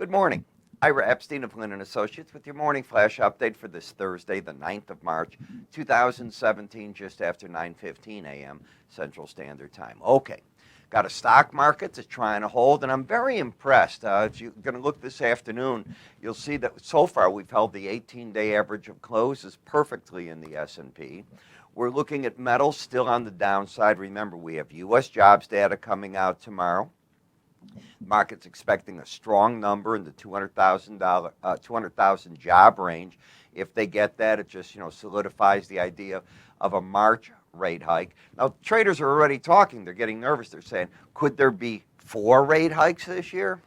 Good morning. Ira Epstein of Lynn& Associates with your morning flash update for this Thursday, the 9th of March, 2017, just after 9:15 a.m. Central Standard Time. Okay, got a stock market that's trying to hold, and I'm very impressed. If you're going to look this afternoon, you'll see that so far we've held the 18-day average of closes perfectly in the S&P. We're looking at metals still on the downside. Remember, we have U.S. jobs data coming out tomorrow. Market's expecting a strong number in the 200,000 job range. If they get that, it just solidifies the idea of a March rate hike. Now, traders are already talking. They're getting nervous. They're saying, could there be 4 rate hikes this year?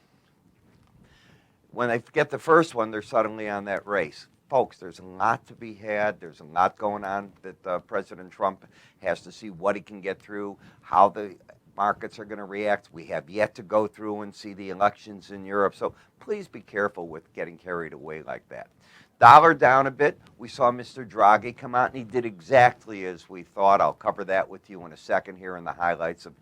When they get the first one, they're suddenly on that race. Folks, there's a lot to be had. There's a lot going on that President Trump has to see what he can get through, how the markets are going to react. We have yet to go through and see the elections in Europe, so please be careful with getting carried away like that. Dollar down a bit. We saw Mr. Draghi come out, and he did exactly as we thought. I'll cover that with you in a second here in the highlights of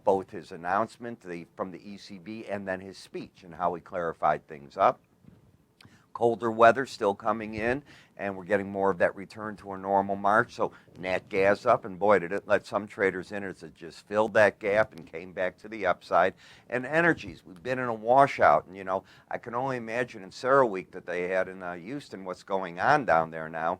both his announcement from the ECB and then his speech and how he clarified things up. Colder weather still coming in, and we're getting more of that return to a normal March. So nat gas up, and boy, did it let some traders in as it just filled that gap and came back to the upside. And energies, we've been in a washout, and I can only imagine in CERAWeek that they had in Houston what's going on down there now,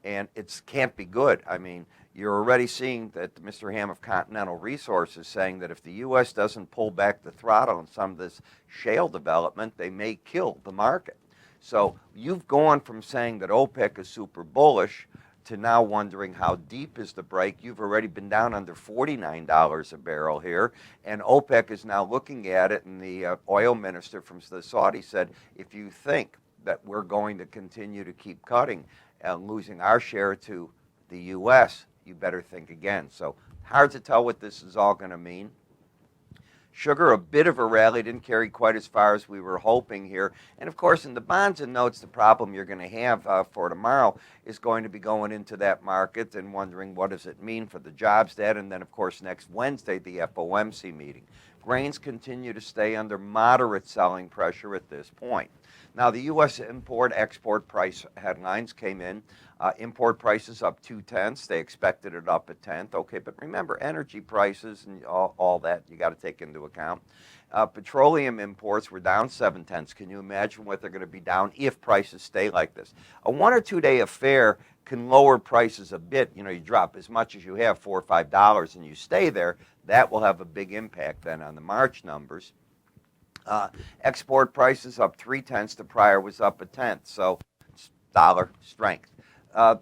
and it can't be good. I mean, you're already seeing that Mr. Ham of Continental Resources saying that if the U.S. doesn't pull back the throttle on some of this shale development, they may kill the market. So you've gone from saying that OPEC is super bullish to now wondering how deep is the break. You've already been down under $49 a barrel here, and OPEC is now looking at it, and the oil minister from the Saudi said, if you think that we're going to continue to keep cutting and losing our share to the U.S., you better think again. So hard to tell what this is all going to mean. Sugar, a bit of a rally, didn't carry quite as far as we were hoping here. And of course, in the bonds and notes, the problem you're going to have for tomorrow is going to be going into that market and wondering what does it mean for the jobs data. And then, of course, next Wednesday, the FOMC meeting. Grains continue to stay under moderate selling pressure at this point. Now, the U.S. import-export price headlines came in. Import prices up 0.2. They expected it up 0.1. Okay, but remember, energy prices and all that you got to take into account. Petroleum imports were down 0.7. Can you imagine what they're going to be down if prices stay like this? A 1 or 2 day affair can lower prices a bit. You drop as much as you have, $4 or $5, and you stay there. That will have a big impact then on the March numbers. Export prices up 0.3. The prior was up 0.1. So dollar strength.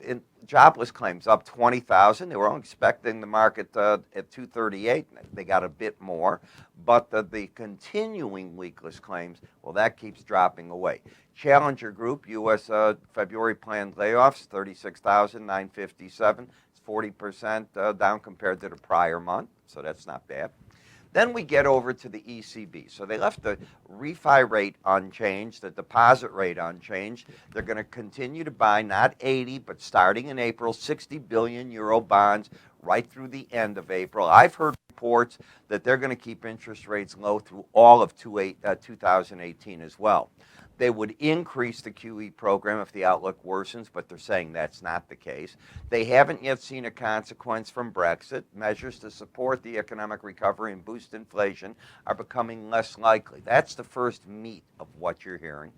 In jobless claims up 20,000. They were only expecting the market at 238. They got a bit more. But the continuing weakless claims, well, that keeps dropping away. Challenger Group, U.S. February planned layoffs, 36,957. It's 40% down compared to the prior month, so that's not bad. Then we get over to the ECB. So they left the refi rate unchanged, the deposit rate unchanged. They're going to continue to buy not 80, but starting in April, 60 billion euro bonds right through the end of April. I've heard reports that they're going to keep interest rates low through all of 2018 as well. They would increase the QE program if the outlook worsens, but they're saying that's not the case. They haven't yet seen a consequence from Brexit. Measures to support the economic recovery and boost inflation are becoming less likely. That's the first meat of what you're hearing.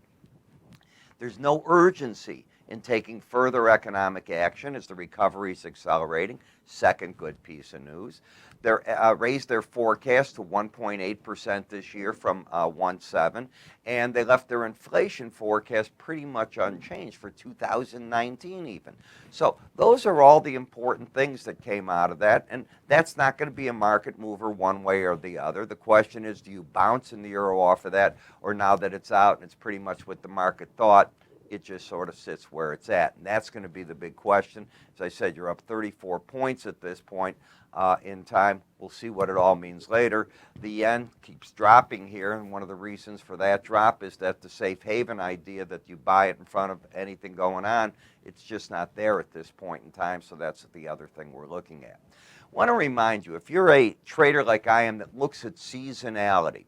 There's no urgency in taking further economic action as the recovery is accelerating. Second good piece of news. They raised their forecast to 1.8% this year from 1.7%, and they left their inflation forecast pretty much unchanged for 2019 even. So those are all the important things that came out of that, and that's not going to be a market mover one way or the other. The question is, do you bounce in the euro off of that, or now that it's out and it's pretty much what the market thought, it just sort of sits where it's at? And that's going to be the big question. As I said, you're up 34 points at this point in time. We'll see what it all means later. The yen keeps dropping here, and one of the reasons for that drop is that the safe haven idea that you buy it in front of anything going on, it's just not there at this point in time, so that's the other thing we're looking at. I want to remind you, if you're a trader like I am that looks at seasonality,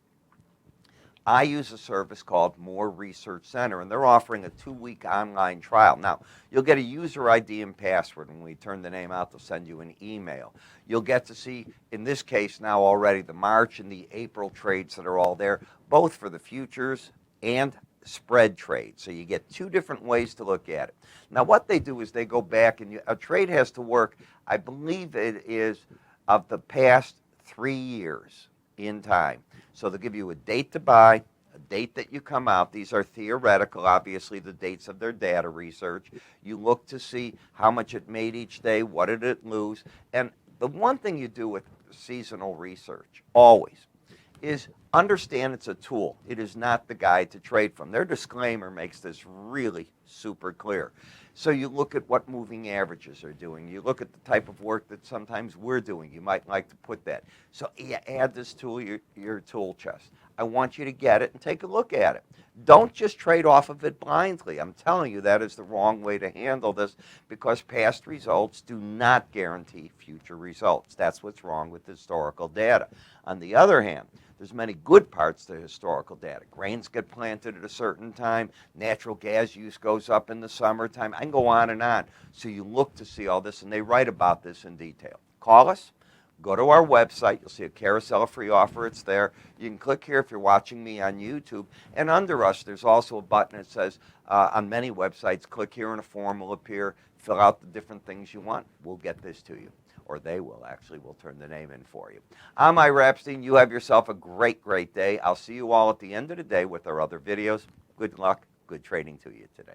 I use a service called More Research Center, and they're offering a 2-week online trial. Now, you'll get a user ID and password. When we turn the name out, they'll send you an email. You'll get to see, in this case now already, the March and the April trades that are all there, both for the futures and spread trade. So you get 2 different ways to look at it. Now, what they do is they go back, and a trade has to work, I believe it is, of the past 3 years in time. So they'll give you a date to buy, a date that you come out. These are theoretical, obviously, the dates of their data research. You look to see how much it made each day, what did it lose. And the one thing you do with seasonal research, always, is understand it's a tool. It is not the guide to trade from. Their disclaimer makes this really super clear. So you look at what moving averages are doing. You look at the type of work that sometimes we're doing. You might like to put that. So you add this to your tool chest. I want you to get it and take a look at it. Don't just trade off of it blindly. I'm telling you that is the wrong way to handle this, because past results do not guarantee future results. That's what's wrong with historical data. On the other hand, there's many good parts to historical data. Grains get planted at a certain time. Natural gas use goes up in the summertime. I can go on and on. So you look to see all this, and they write about this in detail. Call us. Go to our website. You'll see a carousel free offer. It's there. You can click here if you're watching me on YouTube. And under us, there's also a button that says, on many websites, click here and a form will appear. Fill out the different things you want. We'll get this to you. Or they will, actually. We'll turn the name in for you. I'm Ira Epstein. You have yourself a great, great day. I'll see you all at the end of the day with our other videos. Good luck. Good trading to you today.